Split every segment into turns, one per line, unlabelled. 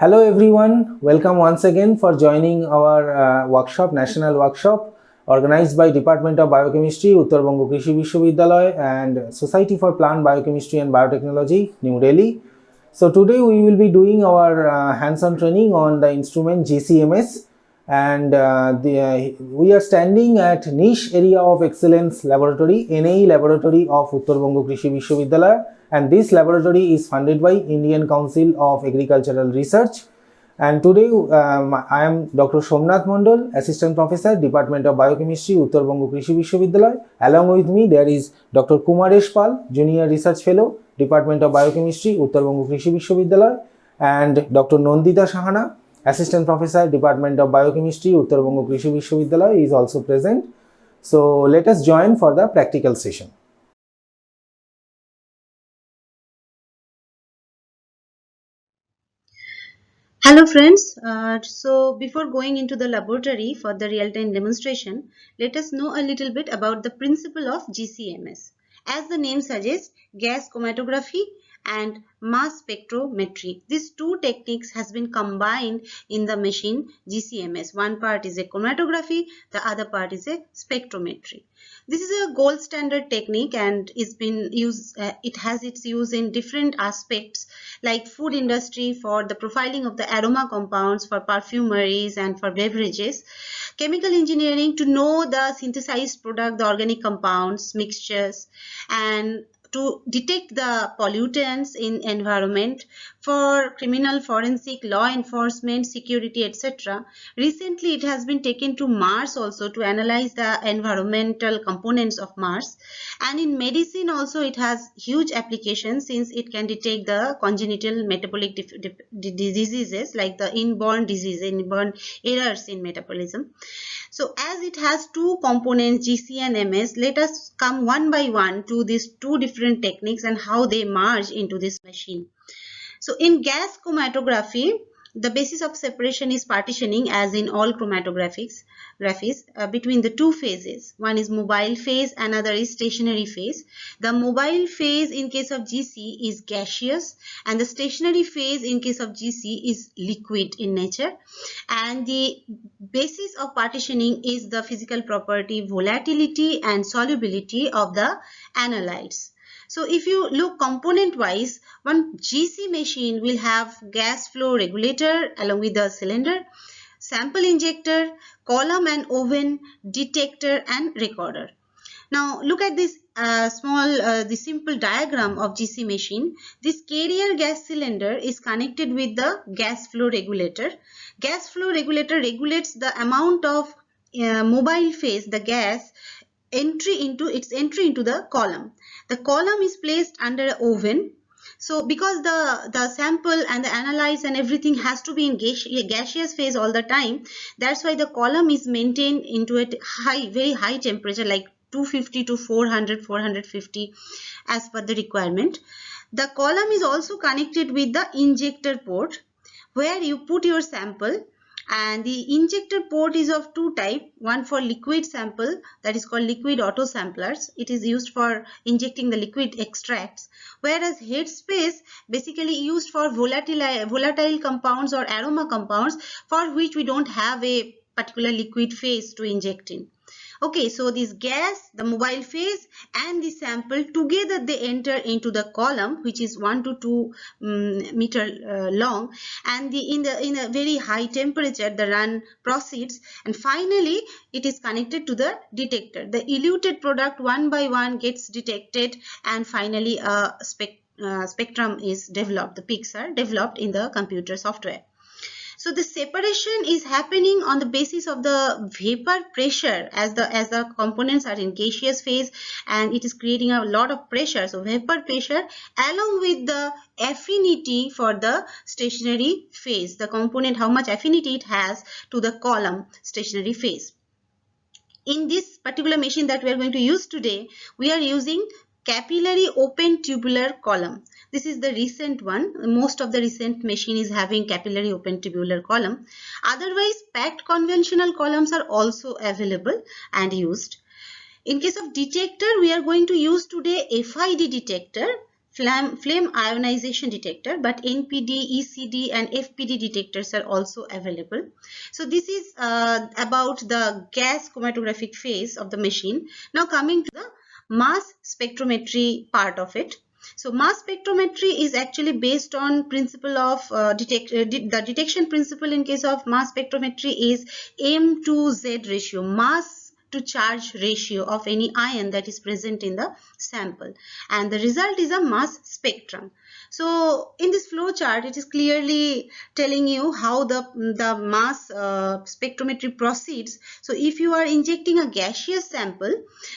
Hello everyone, welcome once again for joining our workshop, national workshop organized by Department of Biochemistry, Uttarbanga Krishi Vishwavidyalaya and Society for Plant Biochemistry and Biotechnology, New Delhi. So today we will be doing our hands-on training on the instrument GCMS, and we are standing at Niche Area of Excellence Laboratory, NAE Laboratory of Uttarbanga Krishi Vishwavidyalaya, and this laboratory is funded by Indian Council of Agricultural Research. And today I am Dr. Somnath Mondol, Assistant Professor, Department of Biochemistry, Uttarbanga Krishi Vishwavidyalaya. Along with me there is Dr. Kumaresh Pal, Junior Research Fellow, Department of Biochemistry, Uttarbanga Krishi Vishwavidyalaya, and Dr. Nandita Shahana, Assistant Professor, Department of Biochemistry, Uttarbanga Krishi Vishwavidyalaya is also present. So let us join for the practical session.
Hello friends, so before going into the laboratory for the real-time demonstration, let us know a little bit about the principle of GCMS. As the name suggests, gas chromatography and mass spectrometry. These two techniques has been combined in the machine GCMS. One part is a chromatography, the other part is a spectrometry. This is a gold standard technique and it's been used, it has its use in different aspects like food industry for the profiling of the aroma compounds, for perfumeries and for beverages, chemical engineering to know the synthesized product, the organic compounds, mixtures, and to detect the pollutants in environment, for criminal forensic, law enforcement, security, etc. Recently it has been taken to Mars also to analyze the environmental components of Mars, and in medicine also it has huge applications since it can detect the congenital metabolic diseases like the inborn errors in metabolism. So as it has two components, GC and MS, let us come one by one to these two different techniques and how they merge into this machine. So in gas chromatography, the basis of separation is partitioning, as in all chromatographies, between the two phases. One is mobile phase, another is stationary phase. The mobile phase in case of GC is gaseous and the stationary phase in case of GC is liquid in nature. And the basis of partitioning is the physical property volatility and solubility of the analytes. So if you look component wise, one GC machine will have gas flow regulator along with the cylinder, sample injector, column and oven, detector and recorder. Now look at this the simple diagram of GC machine. This carrier gas cylinder is connected with the gas flow regulator. Gas flow regulator regulates the amount of mobile phase, the gas entry into the column. The column is placed under an oven. So because the sample and the analyze and everything has to be in gaseous phase all the time, that's why the column is maintained into a very high temperature like 250 to 450 as per the requirement. The column is also connected with the injector port where you put your sample, and the injector port is of two types. One for liquid sample, that is called liquid auto samplers. It is used for injecting the liquid extracts, whereas headspace basically used for volatile compounds or aroma compounds for which we don't have a particular liquid phase to inject in. Okay, so this gas, the mobile phase and the sample together they enter into the column, which is 1 to 2 meter long, and in a very high temperature the run proceeds, and finally it is connected to the detector. The eluted product one by one gets detected, and finally a spectrum is developed. The peaks are developed in the computer software. So the separation is happening on the basis of the vapor pressure, as the components are in gaseous phase and it is creating a lot of pressure. So vapor pressure along with the affinity for the stationary phase, the component, how much affinity it has to the column stationary phase. In this particular machine that we are going to use today, we are using capillary open tubular column. This is the recent one. Most of the recent machine is having capillary open tubular column. Otherwise, packed conventional columns are also available and used. In case of detector, we are going to use today FID detector. flame ionization detector, but NPD, ECD and FPD detectors are also available. So this is about the gas chromatographic phase of the machine. Now coming to the mass spectrometry part of it. So mass spectrometry is actually based on principle of the detection principle in case of mass spectrometry is M to Z ratio, mass to charge ratio of any ion that is present in the sample, and the result is a mass spectrum. So in this flow chart, it is clearly telling you how the mass spectrometry proceeds. So if you are injecting a gaseous sample,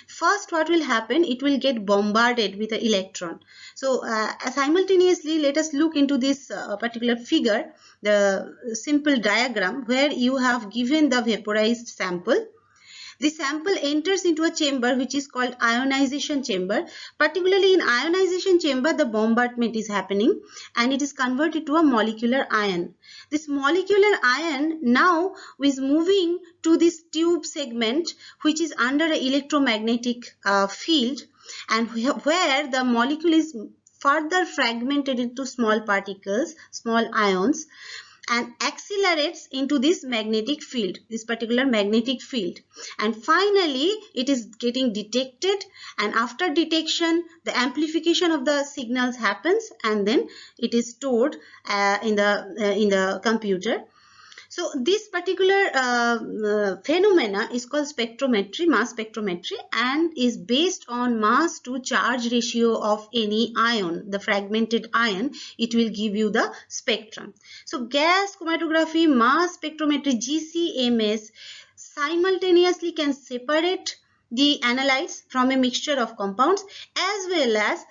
first what will happen, it will get bombarded with an electron. So simultaneously, let us look into this particular figure, the simple diagram where you have given the vaporized sample. The sample enters into a chamber which is called ionization chamber. Particularly in ionization chamber, the bombardment is happening and it is converted to a molecular ion. This molecular ion now is moving to this tube segment which is under an electromagnetic field, and where the molecule is further fragmented into small particles, small ions, and accelerates into this magnetic field, this particular magnetic field, and finally it is getting detected, and after detection the amplification of the signals happens, and then it is stored in the computer. So this particular phenomena is called spectrometry, mass spectrometry, and is based on mass to charge ratio of any ion, the fragmented ion. It will give you the spectrum. So gas chromatography, mass spectrometry, GCMS simultaneously can separate the analytes from a mixture of compounds, as well as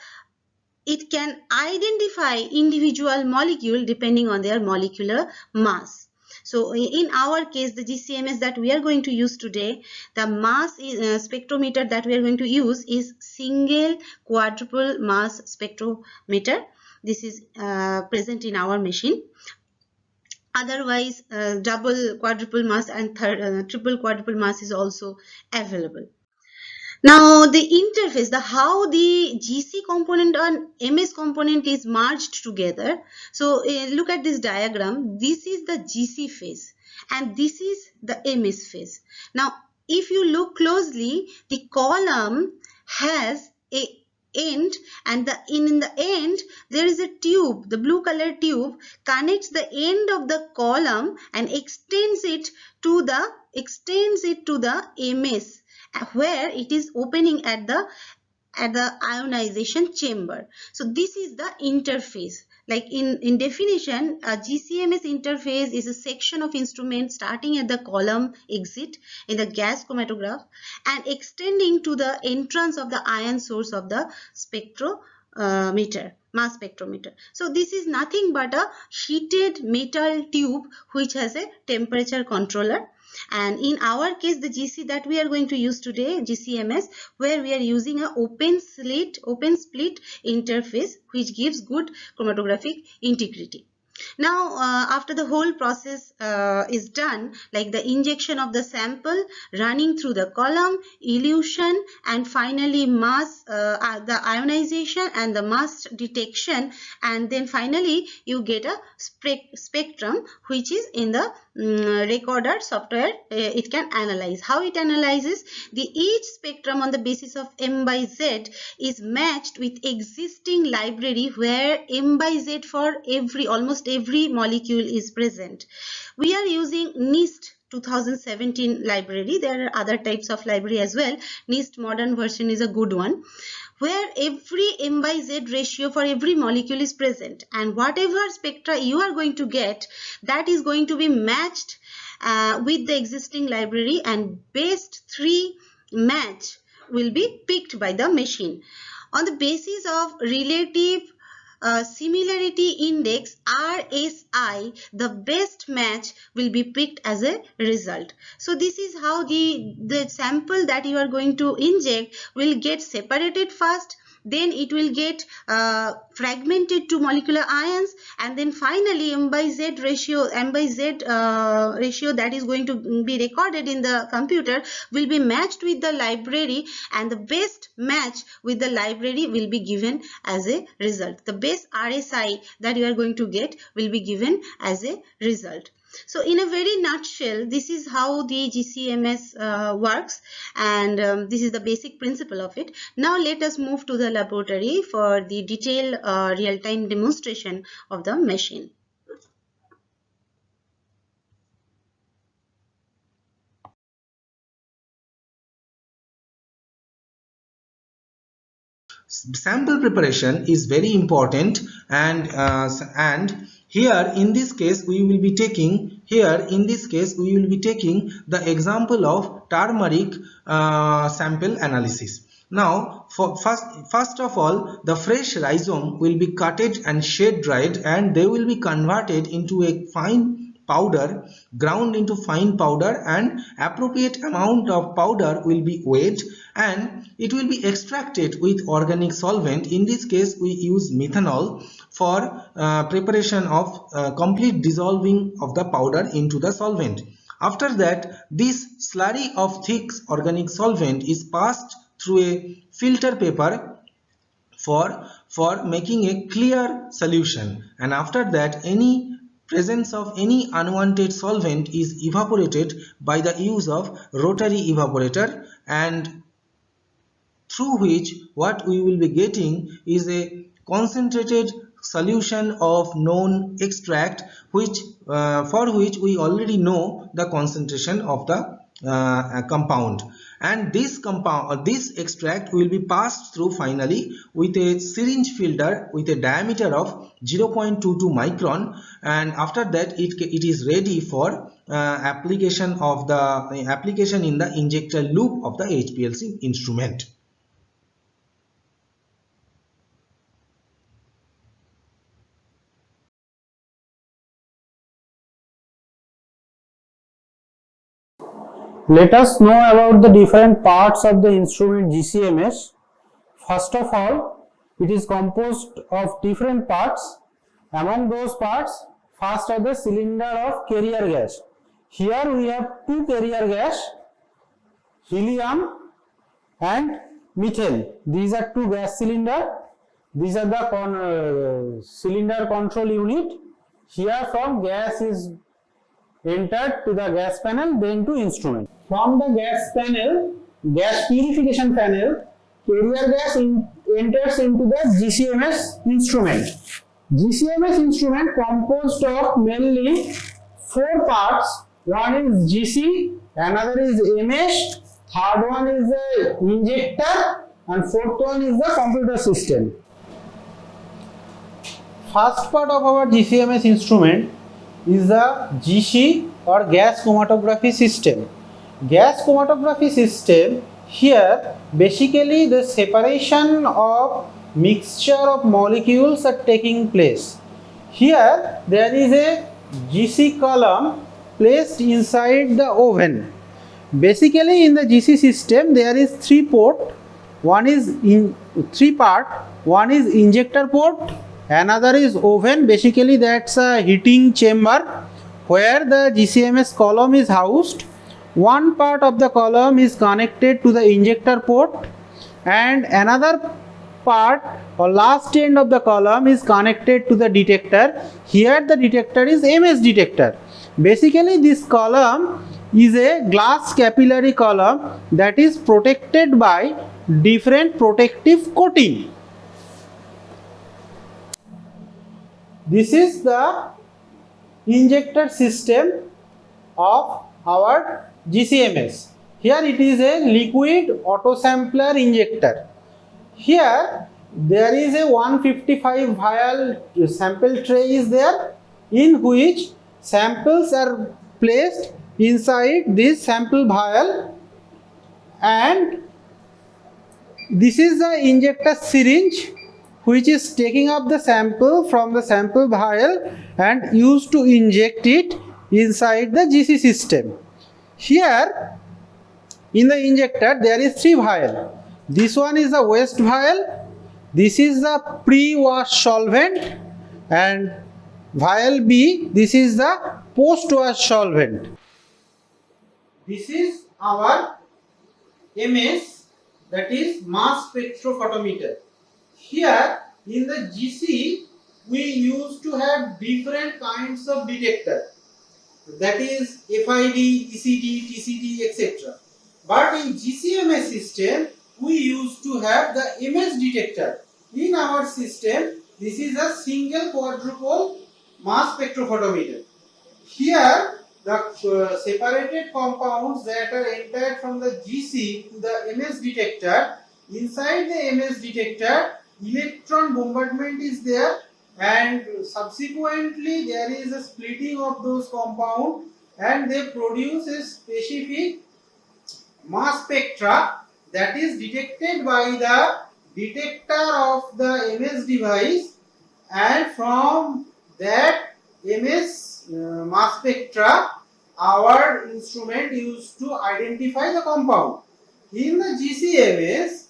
it can identify individual molecule depending on their molecular mass. So in our case, the GCMS that we are going to use today, the mass spectrometer that we are going to use is single quadruple mass spectrometer. This is present in our machine. Otherwise, double quadruple mass and triple quadruple mass is also available. Now the interface, the how the GC component and MS component is merged together. So look at this diagram. This is the GC phase and this is the MS phase. Now if you look closely, the column has a end, and in the end there is a tube. The blue color tube connects the end of the column and extends it to the MS, where it is opening at the ionization chamber. So this is the interface. Like in definition, a GCMS interface is a section of instrument starting at the column exit in the gas chromatograph and extending to the entrance of the ion source of the spectrometer, mass spectrometer. So this is nothing but a heated metal tube which has a temperature controller. And in our case, the GC that we are going to use today, GCMS, where we are using an open split interface which gives good chromatographic integrity. Now after the whole process is done, like the injection of the sample, running through the column, elution, and finally mass, the ionization and the mass detection, and then finally you get a spectrum which is in the recorder software. It can analyze. How it analyzes? Each spectrum on the basis of M by Z is matched with existing library where M by Z for almost every molecule is present. We are using NIST 2017 library. There are other types of library as well. NIST modern version is a good one, where every M by Z ratio for every molecule is present, and whatever spectra you are going to get, that is going to be matched with the existing library, and best 3 match will be picked by the machine. On the basis of relative similarity index, RSI, the best match will be picked as a result. So this is how the sample that you are going to inject will get separated first, then it will get fragmented to molecular ions, and then finally m by z ratio that is going to be recorded in the computer will be matched with the library, and the best match with the library will be given as a result. The best RSI that you are going to get will be given as a result. So in a very nutshell, this is how the GCMS works, and this is the basic principle of it. Now let us move to the laboratory for the detailed real-time demonstration of the machine.
Sample preparation is very important, and here in this case we will be taking the example of turmeric sample analysis. Now first of all, the fresh rhizome will be cutted and shade dried, and they will be converted into a fine powder, ground into fine powder, and appropriate amount of powder will be weighed, and it will be extracted with organic solvent. In this case we use methanol for preparation of complete dissolving of the powder into the solvent. After that, this slurry of thick organic solvent is passed through a filter paper for making a clear solution, and after that any presence of any unwanted solvent is evaporated by the use of rotary evaporator, and through which what we will be getting is a concentrated solution of known extract, which for which we already know the concentration of the compound, and this extract will be passed through finally with a syringe filter with a diameter of 0.22 micron, and after that it is ready for application in the injector loop of the HPLC instrument.
Let us know about the different parts of the instrument GCMS. First of all, it is composed of different parts. Among those parts, first are the cylinder of carrier gas. Here we have two carrier gas, helium and methane. These are two gas cylinder. These are the cylinder control unit. Here from gas is entered to the gas panel, then to instrument. From the gas panel, gas purification panel, carrier gas enters into the GCMS instrument. GCMS instrument composed of mainly four parts. One is GC, another is MS, third one is the injector, and fourth one is the computer system. First part of our GCMS instrument is the GC or gas chromatography system. Gas chromatography system, here basically the separation of mixture of molecules are taking place. Here there is a GC column placed inside the oven. Basically in the GC system there is three port. One is in three part. One is injector port, another is oven. Basically that's a heating chamber where the GCMS column is housed. One part of the column is connected to the injector port, and another part or last end of the column is connected to the detector. Here the detector is MS detector. Basically this column is a glass capillary column that is protected by different protective coating. This is the injector system of our GCMS. Here it is a liquid autosampler injector. Here there is a 155 vial sample tray is there, in which samples are placed inside this sample vial, and this is the injector syringe which is taking up the sample from the sample vial and used to inject it inside the GC system. Here in the injector there is three vial. This one is the waste vial, this is the pre-wash solvent, and vial B, this is the post-wash solvent. This is our MS, that is mass spectrophotometer. Here in the GC we used to have different kinds of detector, that is FID, ECD, TCD, etc. But in GCMS system we used to have the MS detector. In our system this is a single quadrupole mass spectrophotometer. Here the separated compounds that are entered from the GC to the MS detector, inside the MS detector electron bombardment is there, and subsequently there is a splitting of those compounds and they produce a specific mass spectra that is detected by the detector of the MS device, and from that MS mass spectra our instrument used to identify the compound. In the GCMS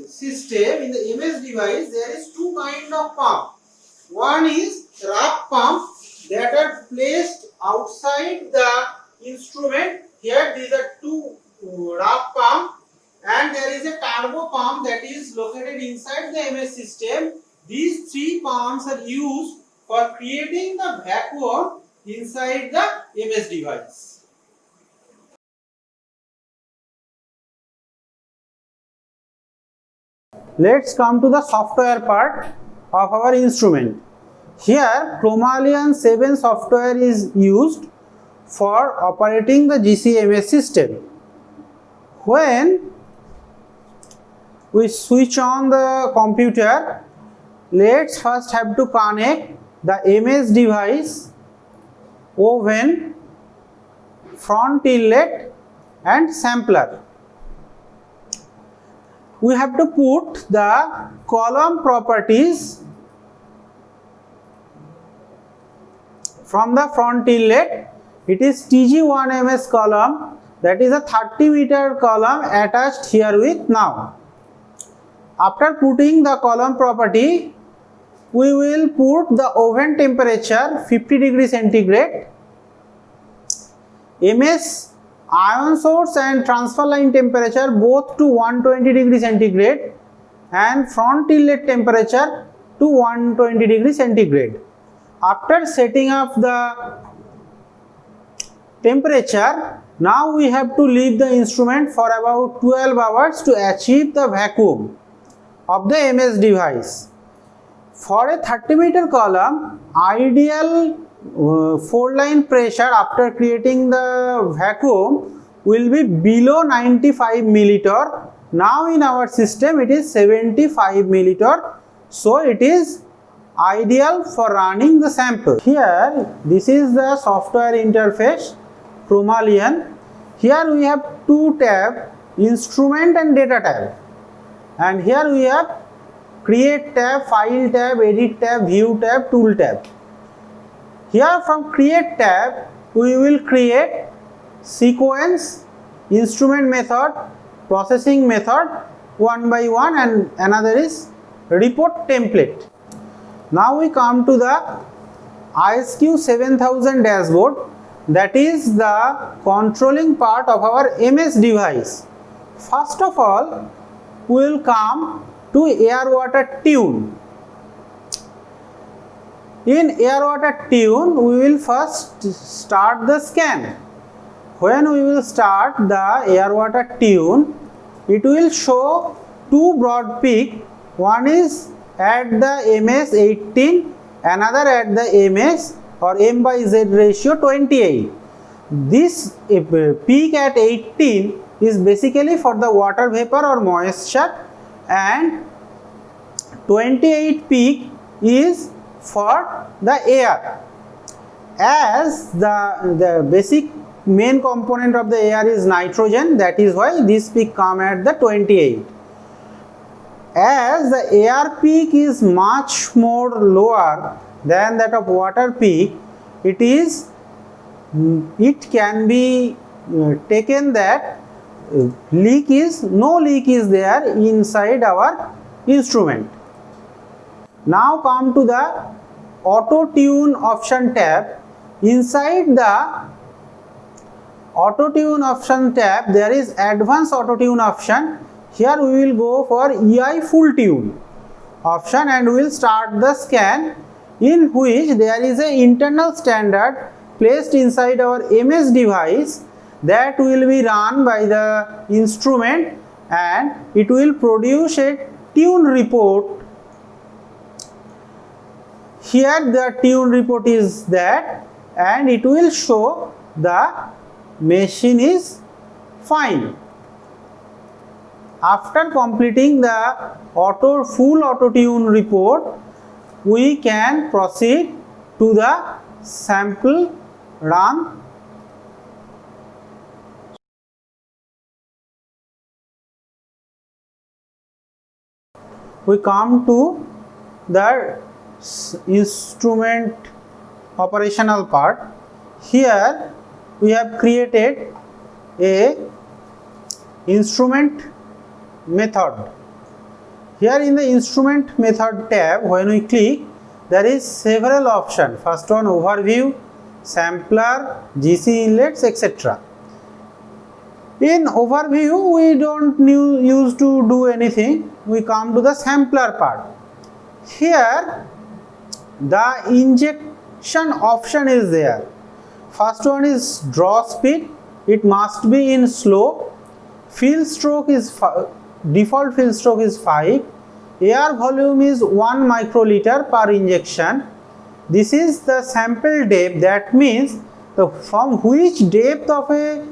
system, in the MS device, there is two kind of pump. One is RAP pump that are placed outside the instrument. Here these are two RAP pump, and there is a turbo pump that is located inside the MS system. These three pumps are used for creating the vacuum inside the MS device. Let's come to the software part of our instrument. Here Chromalion 7 software is used for operating the GCMS system. When we switch on the computer, let's first have to connect the MS device, oven, front inlet and sampler. We have to put the column properties from the front inlet. It is TG1MS column, that is a 30-meter column attached here with now. After putting the column property, we will put the oven temperature 50 degrees centigrade, MS ion source and transfer line temperature both to 120 degrees centigrade, and front inlet temperature to 120 degrees centigrade. After setting up the temperature, now we have to leave the instrument for about 12 hours to achieve the vacuum of the MS device. For a 30-meter column, ideal 4-line pressure after creating the vacuum will be below 95 milliliter. Now in our system it is 75 milliliter, so it is ideal for running the sample. Here this is the software interface, Chromalion. Here we have two tabs, instrument and data tab, and here we have create tab, file tab, edit tab, view tab, tool tab. Here from create tab we will create sequence, instrument method, processing method one by one, and another is report template. Now we come to the ISQ 7000 dashboard, that is the controlling part of our MS device. First of all, we will come to air water tune. In air water tune, we will first start the scan. When we will start the air water tune, it will show two broad peak. One is at the MS 18, another at the MS or M by Z ratio 28. This peak at 18 is basically for the water vapor or moisture, and 28 peak is for the air. As the basic main component of the air is nitrogen, that is why this peak come at the 28. As the air peak is much more lower than that of water peak, it can be taken that no leak is there inside our instrument. Now come to the auto tune option tab. Inside the auto tune option tab there is advanced auto tune option. Here we will go for EI full tune option and we will start the scan, in which there is an internal standard placed inside our MS device that will be run by the instrument and it will produce a tune report. Here the tune report is that, and it will show the machine is fine. After completing the full auto tune report, we can proceed to the sample run. We come to the instrument operational part. Here we have created a instrument method. Here in the instrument method tab, when we click, there is several options. First one, overview, sampler, GC inlets, etc. In overview, we don't use to do anything. We come to the sampler part. Here the injection option is there. First one is draw speed. It must be in slow. Fill stroke is default fill stroke is 5. Air volume is 1 microliter per injection. This is the sample depth, that means from which depth of a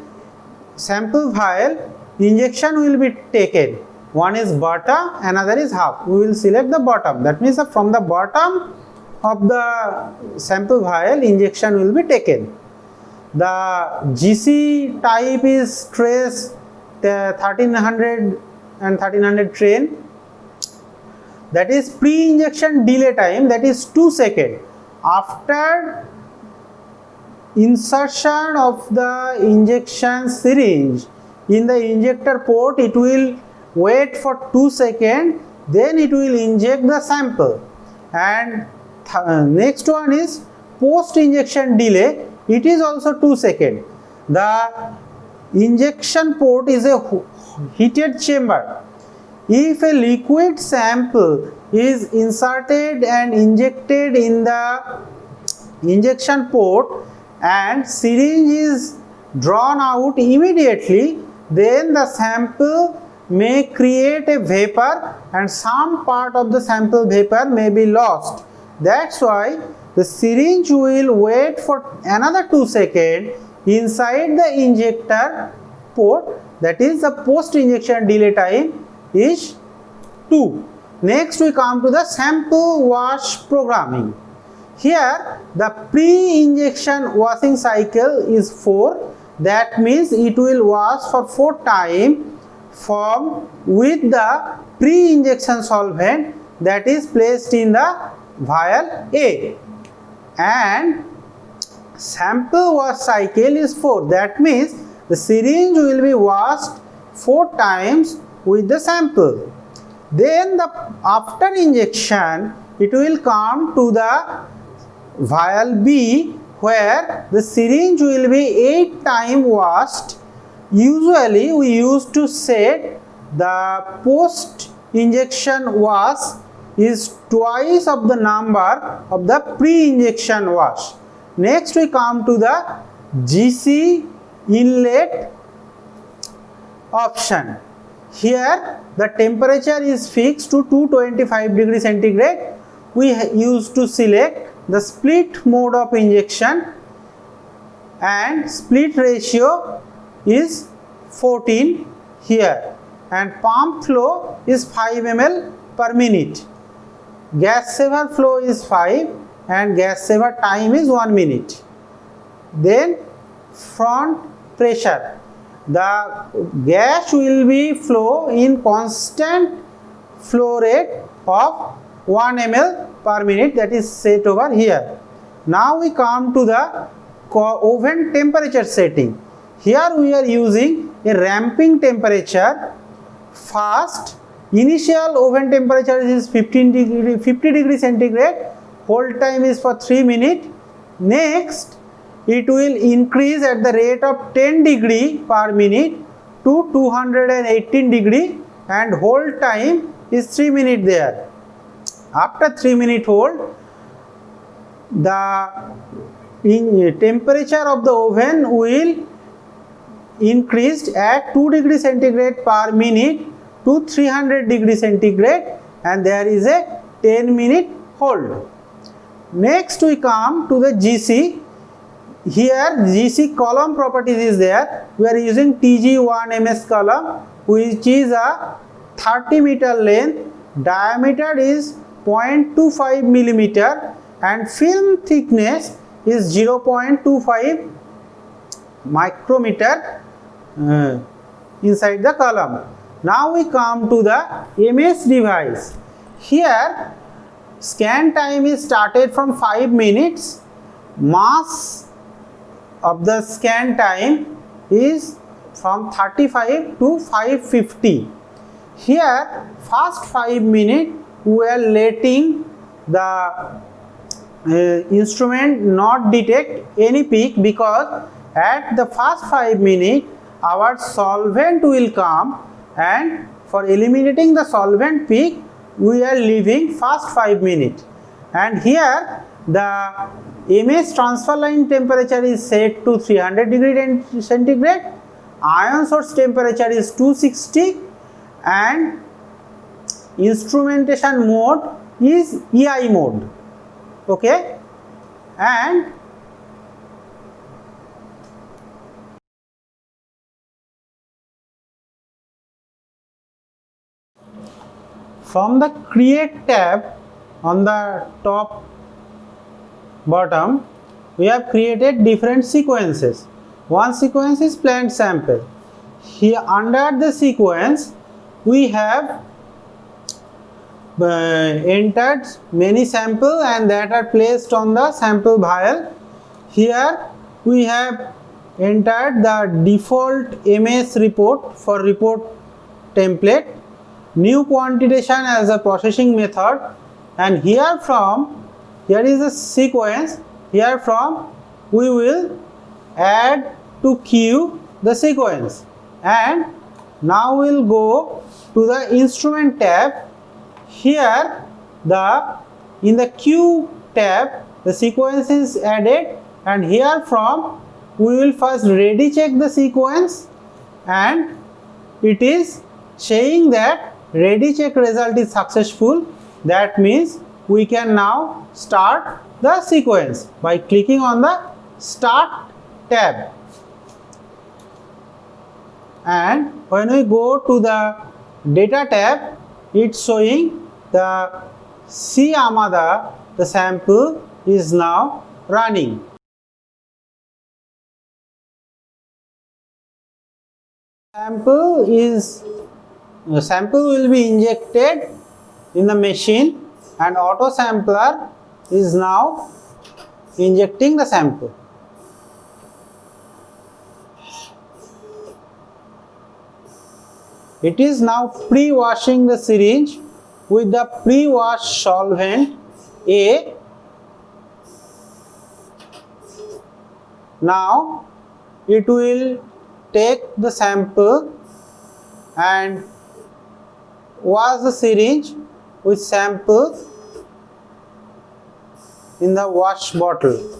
sample vial injection will be taken. One is bottom, another is half. We will select the bottom, that means from the bottom of the sample vial injection will be taken. The GC type is trace 1300 and 1300 train. That is pre-injection delay time, that is 2 seconds. After insertion of the injection syringe in the injector port, it will wait for 2 seconds, then it will inject the sample. And next one is post injection delay, it is also 2 seconds. The injection port is a heated chamber. If a liquid sample is inserted and injected in the injection port and syringe is drawn out immediately, then the sample may create a vapor and some part of the sample vapor may be lost. That's why the syringe will wait for another 2 seconds inside the injector port, that is the post injection delay time is 2. Next we come to the sample wash programming. Here the pre-injection washing cycle is 4, that means it will wash for 4 times with the pre-injection solvent that is placed in the vial A, and sample wash cycle is 4, that means the syringe will be washed 4 times with the sample. Then after injection it will come to the vial B, where the syringe will be 8 times washed. Usually we used to set the post injection wash is twice of the number of the pre-injection wash. Next we come to the GC inlet option. Here the temperature is fixed to 225 degrees centigrade. We used to select the split mode of injection and split ratio is 14 here, and pump flow is 5 ml per minute. Gas saver flow is 5 and gas saver time is 1 minute. Then front pressure, the gas will be flow in constant flow rate of 1 ml per minute, that is set over here. Now we come to the oven temperature setting. Here we are using a ramping temperature, fast, Initial oven temperature is 50 degree centigrade. Hold time is for 3 minutes. Next, it will increase at the rate of 10 degree per minute to 218 degree, and hold time is 3 minutes there. After 3 minute hold, the temperature of the oven will increased at 2 degree centigrade per minute to 300 degree centigrade, and there is a 10-minute hold. Next we come to the GC. Here GC column properties is there. We are using TG1MS column, which is a 30 meter length, diameter is 0.25 millimeter, and film thickness is 0.25 micrometer inside the column. Now we come to the MS device. Here scan time is started from 5 minutes. Mass of the scan time is from 35 to 550. Here first 5 minutes we are letting the instrument not detect any peak, because at the first 5 minutes our solvent will come, and for eliminating the solvent peak we are leaving first 5 minutes. And here the MS transfer line temperature is set to 300 degree centigrade, ion source temperature is 260, and instrumentation mode is EI mode. Okay, and from the create tab on the top bottom, we have created different sequences. One sequence is plant sample. Here under the sequence we have entered many samples and that are placed on the sample vial. Here we have entered the default MS report for report template, new quantitation as a processing method, and here is a sequence. Here from we will add to queue the sequence, and now we will go to the instrument tab. Here in the queue tab the sequence is added, and here from we will first ready check the sequence, and it is saying that ready check result is successful. That means we can now start the sequence by clicking on the start tab, and when we go to the data tab, it's showing the C Amada, the sample is now running. The sample will be injected in the machine, and auto sampler is now injecting the sample. It is now pre-washing the syringe with the pre-wash solvent A. Now it will take the sample and wash the syringe with sample in the wash bottle.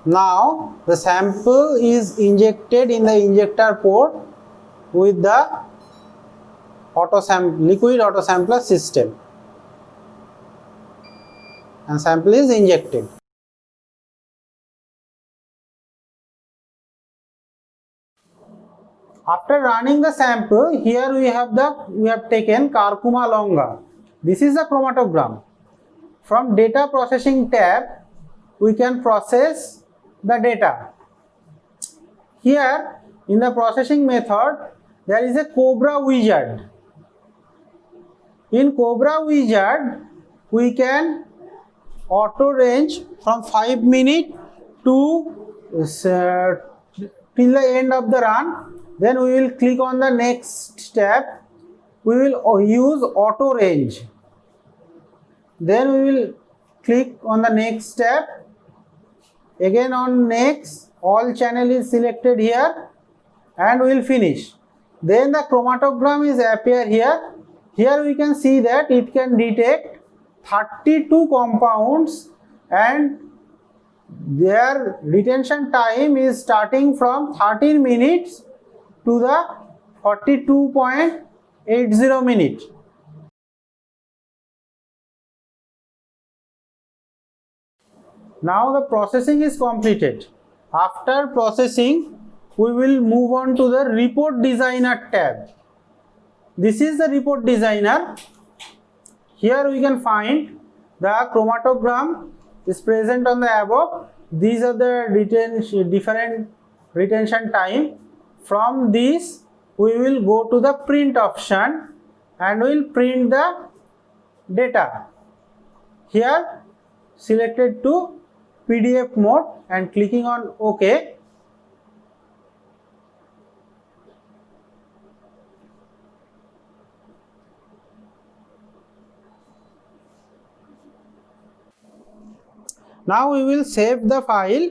Now the sample is injected in the injector port with the liquid auto sampler system, and sample is injected. After running the sample, here we have taken curcuma longa. This is the chromatogram. From data processing tab, we can process the data. Here in the processing method, there is a Cobra wizard. In Cobra wizard, we can auto range from 5 minutes to till the end of the run. Then we will click on the next tab. We will use auto range. Then we will click on the next tab. Again on next, all channel is selected here, and we will finish. Then the chromatogram is appear here. Here we can see that it can detect 32 compounds, and their retention time is starting from 13 minutes to the 42.80 minutes. Now the processing is completed. After processing, we will move on to the report designer tab. This is the report designer. Here we can find the chromatogram is present on the above. These are the different retention time. From this, we will go to the print option and we will print the data. Here selected to PDF mode and clicking on OK. Now we will save the file,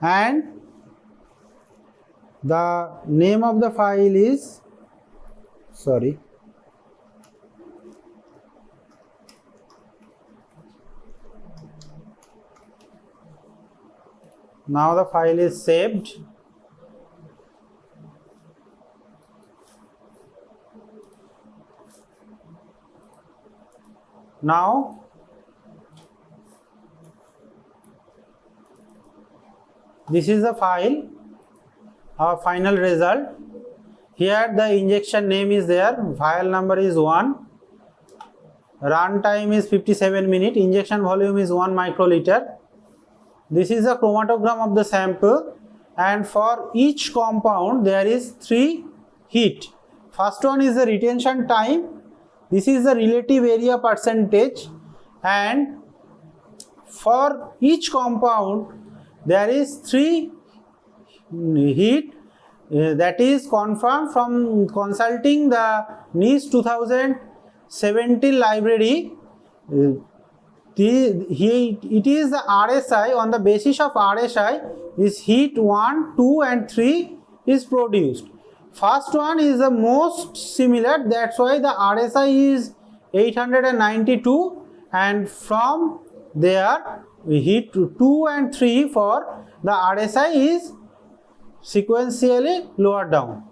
and the name of the file is now the file is saved. Now this is the file, our final result. Here the injection name is there, vial number is 1, run time is 57 minutes, injection volume is 1 microliter. This is the chromatogram of the sample, and for each compound there is 3 heat. First one is the retention time, this is the relative area percentage, and for each compound there is 3 heat, that is confirmed from consulting the NIST 2017 library. It is the RSI. On the basis of RSI, this heat 1, 2 and 3 is produced. First one is the most similar, that's why the RSI is 892, and from there heat 2 and 3 for the RSI is sequentially lower down.